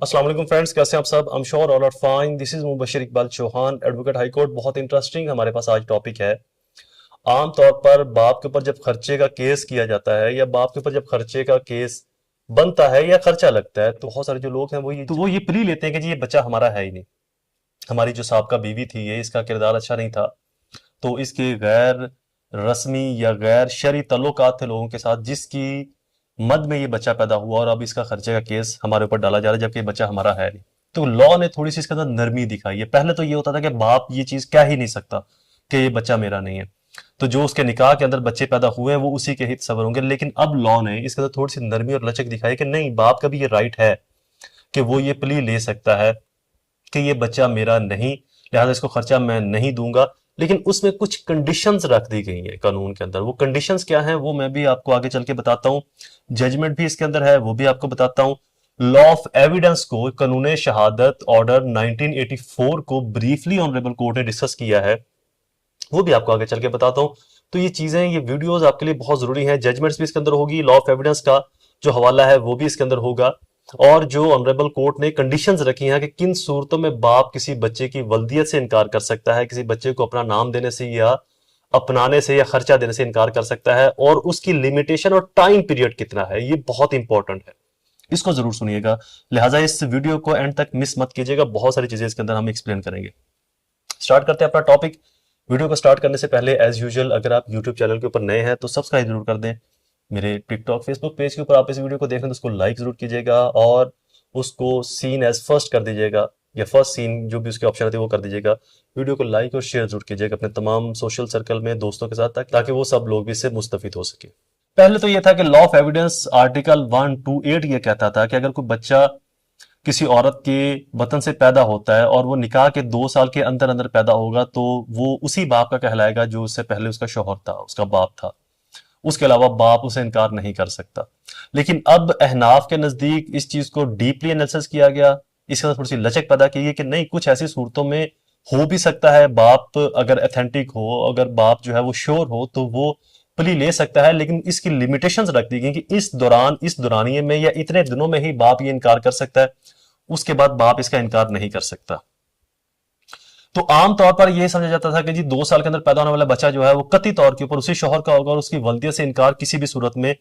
अस्सलाम वालेकुम फ्रेंड्स, कैसे हैं आप सब? I am sure all are fine. This is Mubashir Iqbal Chauhan, advocate high court. बहुत इंटरेस्टिंग हमारे पास आज टॉपिक है। आमतौर पर बाप के ऊपर जब खर्चे का केस किया जाता है या बाप के ऊपर जब खर्चे का केस बनता है या खर्चा लगता है तो बहुत सारे जो लोग हैं वो ये प्ली लेते हैं कि जी ये बच्चा हमारा है ही नहीं, हमारी जो साबका बीवी थी ये इसका किरदार अच्छा नहीं था, तो इसके गैर रस्मी या गैर शरई तल्लुकात थे लोगों के साथ, जिसकी मद में ये बच्चा पैदा हुआ और अब इसका खर्चे का केस हमारे ऊपर डाला जा रहा है जबकि ये बच्चा हमारा है नहीं। तो लॉ ने थोड़ी सी इसके अंदर नरमी दिखाई है। पहले तो ये होता था कि बाप ये चीज कह ही नहीं सकता कि ये बच्चा मेरा नहीं है, तो जो उसके निकाह के अंदर बच्चे पैदा हुए हैं वो उसी के हित सबर होंगे। लेकिन अब लॉ ने इसके अंदर थोड़ी सी नरमी और लचक दिखाई कि नहीं, बाप का भी ये राइट है कि वो ये प्ली ले सकता है कि ये बच्चा मेरा नहीं, लिहाजा इसको खर्चा मैं नहीं दूंगा। लेकिन उसमें कुछ कंडीशंस रख दी गई हैं कानून के अंदर। वो कंडीशंस क्या हैं वो मैं भी आपको आगे चल के बताता हूं। जजमेंट भी इसके अंदर है, वो भी आपको बताता हूं। लॉ ऑफ एविडेंस को, कानून शहादत ऑर्डर 1984 को ब्रीफली ऑनरेबल कोर्ट ने डिस्कस किया है, वो भी आपको आगे चल के बताता हूं। तो ये चीजें, ये वीडियोस आपके लिए बहुत जरूरी हैं। जजमेंट्स भी इसके अंदर होगी, लॉ ऑफ एविडेंस का जो हवाला है वो भी इसके अंदर होगा, और जो ऑनरेबल कोर्ट ने कंडीशंस रखी हैं कि किन सूरतों में बाप किसी बच्चे की वल्दियत से इनकार कर सकता है, किसी बच्चे को अपना नाम देने से या अपनाने से या खर्चा देने से इनकार कर सकता है, और उसकी लिमिटेशन और टाइम पीरियड कितना है, ये बहुत इंपॉर्टेंट है। इसको जरूर सुनिएगा, लिहाजा इस वीडियो को एंड तक मिस मत कीजिएगा। बहुत सारी चीजें इसके अंदर हम एक्सप्लेन करेंगे। स्टार्ट करते हैं अपना टॉपिक। वीडियो को स्टार्ट करने से पहले एज यूजुअल अगर आप यूट्यूब चैनल के ऊपर नए हैं तो सब्सक्राइब जरूर कर दें। मेरे टिकटॉक फेसबुक पेज के ऊपर आप इस वीडियो को देख रहे हैं तो उसको लाइक जरूर कीजिएगा और उसको सीन एज फर्स्ट कर दीजिएगा, या फर्स्ट सीन जो भी उसके ऑप्शन आते हैं वो कर दीजिएगा। वीडियो को लाइक और शेयर जरूर कीजिएगा अपने तमाम सोशल सर्कल में, दोस्तों के साथ, ताकि वो सब लोग भी इससे मुस्तफिद हो सके। पहले तो ये था कि लॉ ऑफ एविडेंस आर्टिकल 128 ये कहता था कि अगर कोई बच्चा किसी औरत के वतन से पैदा होता है और वो निकाह के 2 साल के अंदर अंदर पैदा होगा तो वो उसी बाप का कहलाएगा जो उससे पहले उसका शौहर था, उसका बाप था। उसके अलावा बाप उसे इनकार नहीं कर सकता। लेकिन अब अहनाफ के नजदीक इस चीज को डीपली एनालिसिस किया गया, इसके अंदर थोड़ी सी लचक पैदा की गई कि नहीं, कुछ ऐसी सूरतों में हो भी सकता है, बाप अगर अथेंटिक हो, अगर बाप जो है वो श्योर हो तो वो प्ली ले सकता है। लेकिन इसकी लिमिटेशंस रख दी गई कि इस दौरान, इस दौरानिये में या इतने दिनों में ही बाप ये इनकार कर सकता है, उसके बाद बाप इसका इनकार नहीं कर सकता। तो आमतौर पर यह समझा जाता था कि जी 2 साल के अंदर पैदा होने वाला बच्चा जो है वो कतई तौर के ऊपर उसी शौहर का होगा और उसकी वल्दियत से इनकार किसी भी सूरत में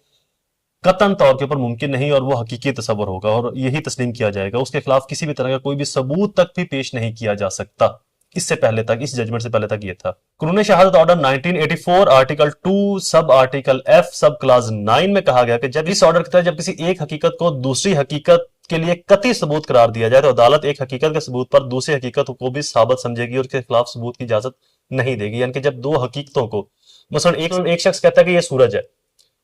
कतन तौर के ऊपर मुमकिन नहीं, और वो हकीकी तस्वर होगा और यही तस्लीम किया जाएगा। उसके खिलाफ किसी भी तरह का कोई भी सबूत तक भी पेश नहीं किया जा सकता। इससे पहले तक, इस जजमेंट से पहले तक ये था। कानून शहादत order 1984 article 2 sub article F सब क्लास 9 में कहा गया कि जब इस ऑर्डर के तहत जब किसी एक हकीकत को दूसरी हकीकत के लिए कतई सबूत करार दिया जाए तो अदालत एक हकीकत के सबूत पर दूसरी हकीकत को भी साबित समझेगी और उसके खिलाफ सबूत की इजाजत नहीं देगी। यानी कि जब दो हकीकतों को, मसलन एक शख्स कहता है कि ये सूरज है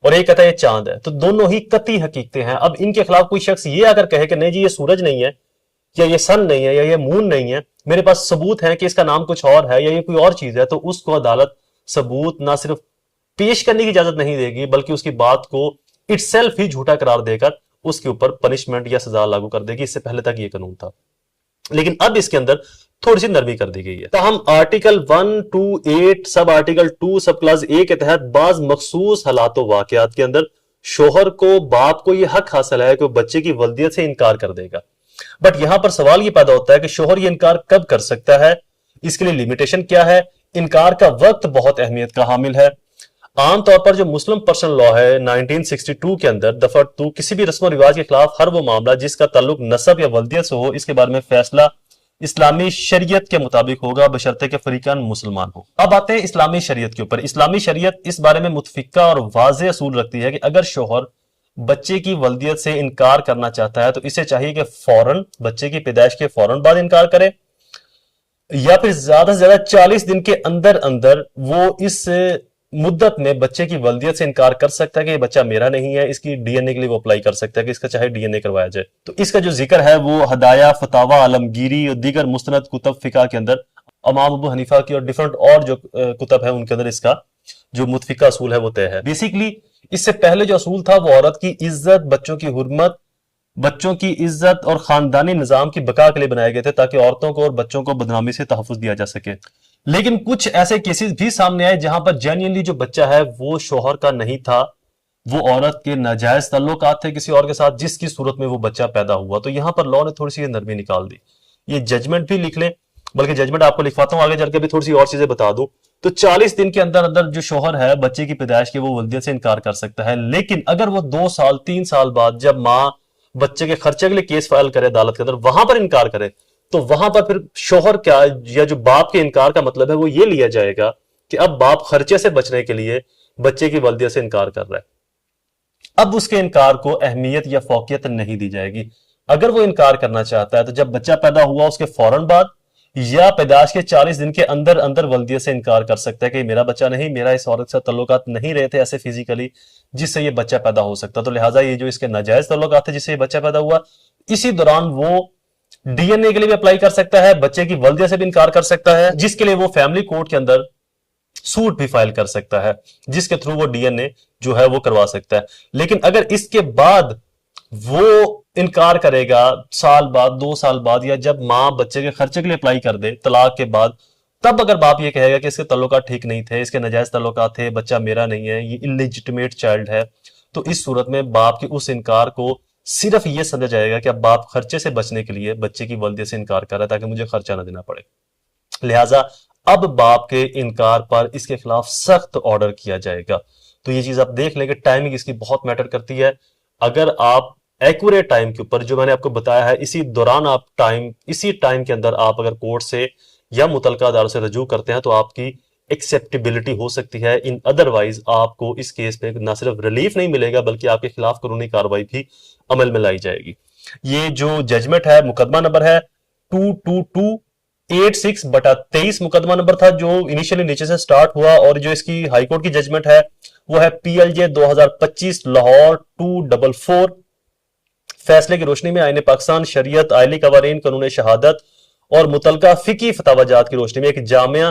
और एक कहता है ये चांद है, तो दोनों ही कतई हकीकतें हैं। अब इनके खिलाफ कोई शख्स ये अगर कहे कि नहीं जी ये सूरज नहीं है, या ये सन नहीं है, या ये मून नहीं है, मेरे पास सबूत है कि इसका नाम कुछ और है या ये कोई और चीज है, तो उसको अदालत सबूत ना सिर्फ पेश करने की इजाजत नहीं देगी बल्कि उसकी बात को इटसेल्फ ही झूठा करार देकर उसके ऊपर पनिशमेंट या सजा लागू कर देगी। इससे पहले तक ये कानून था, लेकिन अब इसके अंदर थोड़ी सी नरमी कर दी गई है। ताहम आर्टिकल 128 सब आर्टिकल 2 सब क्लास ए के तहत बाज मखसूस हालात वाकयात के अंदर शोहर को, बाप को यह हक हासिल है कि वो बच्चे की वल्दियत से इनकार कर देगा। बट यहां पर सवाल यह पैदा होता है कि शोहर ये इनकार कब कर सकता है, इसके लिए लिमिटेशन क्या है, इनकार का वक्त बहुत अहमियत का हामिल है। आमतौर पर जो मुस्लिम पर्सनल लॉ है 1962 के अंदर दफा 2 किसी भी रस्म रिवाज के खिलाफ हर वो मामला जिसका ताल्लुक नसब या वल्दियत से हो, इसके बारे में फैसला इस्लामी शरीयत के मुताबिक होगा बशर्ते के फरीकान मुसलमान हो। अब आते हैं इस्लामी शरीयत के ऊपर। इस्लामी शरीयत इस बारे में मुतफिका और वाज़ेह असूल रखती है कि अगर शोहर बच्चे की वल्दियत से इनकार करना चाहता है तो इसे चाहिए कि फौरन, बच्चे की पैदाइश के फौरन बाद इनकार करे, या फिर ज्यादा से ज्यादा 40 दिन के अंदर अंदर वो इस मुद्दत में बच्चे की वल्दियत से इनकार कर सकता है कि ये बच्चा मेरा नहीं है। इसकी डीएनए के लिए वो अप्लाई कर सकता है कि इसका चाहे डीएनए करवाया जाए। तो इसका जो जिक्र है वो हदाया, फतावा, आलमगीरी और दीगर मुस्तनद कुतब फिका के अंदर, इमाम अबू हनीफा की और डिफरेंट और जो कुतब है उनके अंदर इसका जो मुतफिका असूल है वो तय है। बेसिकली इससे पहले जो असूल था वो औरत की इज्जत, बच्चों की हुर्मत, बच्चों की इज्जत और खानदानी निजाम की बका के लिए बनाए गए थे ताकि औरतों को और बच्चों को बदनामी से तहफ़्फ़ुज़ दिया जा सके। लेकिन कुछ ऐसे केसेस भी सामने आए जहां पर जेन्युइनली जो बच्चा है वो शोहर का नहीं था, وہ عورت کے ناجائز تعلقات تھے کسی اور کے ساتھ جس کی صورت میں وہ بچہ پیدا ہوا. تو یہاں پر لا نے تھوڑی سی نرمی نکال دی. یہ ججمنٹ بھی لکھ لیں, بلکہ ججمنٹ آپ کو لکھواتا ہوں آگے چل کے بھی تھوڑی سی اور چیزیں بتا دوں. تو 40 دن کے اندر اندر جو شوہر ہے بچے کی پیدائش کے وہ ولدیت سے انکار کر سکتا ہے. لیکن اگر وہ 2 سال 3 سال بعد جب ماں بچے کے خرچے کے لیے کیس فائل کرے عدالت کے اندر, وہاں پر انکار کرے, تو وہاں پر پھر شوہر کیا یا جو باپ کے انکار کا مطلب ہے وہ یہ لیا جائے گا کہ اب باپ خرچے سے بچنے کے لیے بچے کی ولدیت سے انکار کر رہا ہے. اب اس کے انکار کو اہمیت یا فوقیت نہیں دی جائے گی. اگر وہ انکار کرنا چاہتا ہے تو جب بچہ پیدا ہوا اس کے فوراً بعد یا پیدائش کے 40 دن کے اندر اندر ولدیت سے انکار کر سکتا ہے کہ میرا بچہ نہیں, میرا اس عورت سے تعلقات نہیں رہے تھے ایسے فزیکلی جس سے یہ بچہ پیدا ہو سکتا. تو لہٰذا یہ جو اس کے ناجائز تعلقات تھے جس سے یہ بچہ پیدا ہوا, اسی دوران وہ ڈی این اے کے لیے بھی اپلائی کر سکتا ہے, بچے کی ولدیت سے بھی انکار کر سکتا ہے, جس کے لیے وہ فیملی کورٹ کے اندر سوٹ بھی فائل کر سکتا ہے, جس کے تھرو وہ ڈی این اے جو ہے وہ کروا سکتا ہے. لیکن اگر اس کے بعد وہ انکار کرے گا سال بعد 2 سال بعد یا جب ماں بچے کے خرچے کے لیے اپلائی کر دے طلاق کے بعد, تب اگر باپ یہ کہے گا کہ اس کے تعلقات ٹھیک نہیں تھے, اس کے ناجائز تعلقات تھے, بچہ میرا نہیں ہے, یہ انلیجٹمیٹ چائلڈ ہے, تو اس صورت میں باپ کے اس انکار کو صرف یہ سمجھا جائے گا کہ اب باپ خرچے سے بچنے کے لیے بچے کی ولدیت سے انکار کر رہا ہے تاکہ مجھے خرچہ نہ دینا پڑے. لہٰذا اب باپ کے انکار پر اس کے خلاف سخت آرڈر کیا جائے گا. تو یہ چیز آپ دیکھ لیں کہ ٹائمنگ اس کی بہت میٹر کرتی ہے. اگر آپ ایکوریٹ ٹائم کے اوپر جو میں نے آپ کو بتایا ہے اسی دوران آپ اسی ٹائم کے اندر آپ اگر کورٹ سے یا متعلقہ اداروں سے رجوع کرتے ہیں تو آپ کی ایکسیپٹیبلٹی ہو سکتی ہے. ان ادروائز آپ کو اس کیس میں نہ صرف ریلیف نہیں ملے گا بلکہ آپ کے خلاف قانونی کارروائی بھی عمل میں لائی جائے گی. یہ جو ججمنٹ ہے مقدمہ نمبر ہے 22286/23 مقدمہ نمبر تھا جو انیشلی نیچے سے سٹارٹ ہوا, اور جو اس کی ہائی کورٹ کی ججمنٹ ہے وہ ہے PLJ 2025 لاہور 244. فیصلے کی روشنی میں آئین پاکستان, شریعت, آئلی قوانین, قانون شہادت اور متعلقہ فقہی فتاوی جات کی روشنی میں ایک جامع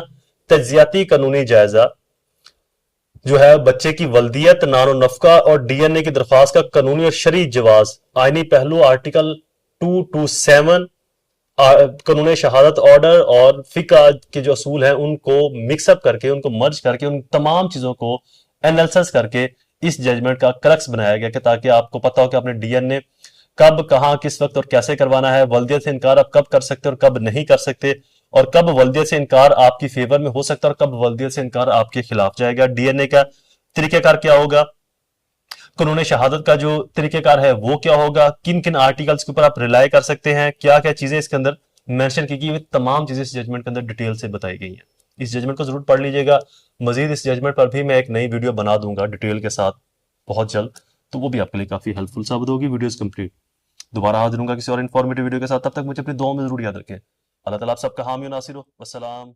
تجزیاتی قانونی جائزہ جو ہے بچے کی ولدیت, نان و نفقہ اور ڈی این اے کی درخواست کا قانونی اور شرعی جواز, آئینی پہلو آرٹیکل 227, قانون شہادت آرڈر اور فقہ کے جو اصول ہیں ان کو مکس اپ کر کے, ان کو مرج کر کے, ان تمام چیزوں کو انالیسس کر کے اس ججمنٹ کا کرکس بنایا گیا کہ تاکہ آپ کو پتا ہو کہ آپ نے ڈی این اے کب, کہاں, کس وقت اور کیسے کروانا ہے, ولدیت سے انکار آپ کب کر سکتے اور کب نہیں کر سکتے, اور کب ولدیت سے انکار آپ کی فیور میں ہو سکتا ہے اور کب ولدیت سے انکار آپ کے خلاف جائے گا. ڈی این اے کا طریقہ کار کیا ہوگا, قانون شہادت کا جو طریقہ کار ہے وہ کیا ہوگا, کن کن آرٹیکلز کے اوپر آپ ریلائی کر سکتے ہیں, کیا کیا چیزیں اس کے اندر مینشن کی گئی, تمام چیزیں اس ججمنٹ کے اندر ڈیٹیل سے بتائی گئی ہیں. اس ججمنٹ کو ضرور پڑھ لیجئے گا. مزید اس ججمنٹ پر بھی میں ایک نئی ویڈیو بنا دوں گا ڈیٹیل کے ساتھ بہت جلد, تو وہ بھی آپ کے لیے کافی ہیلپ فل ثابت ہوگی. Videos complete. دوبارہ حاضر ہوں گا کسی اور انفارمیٹیو ویڈیو کے ساتھ, تب تک مجھے اپنی دعاؤں میں ضرور یاد رکھیں. اللہ تعالیٰ آپ سب کا حامی و ناصر ہو. والسلام.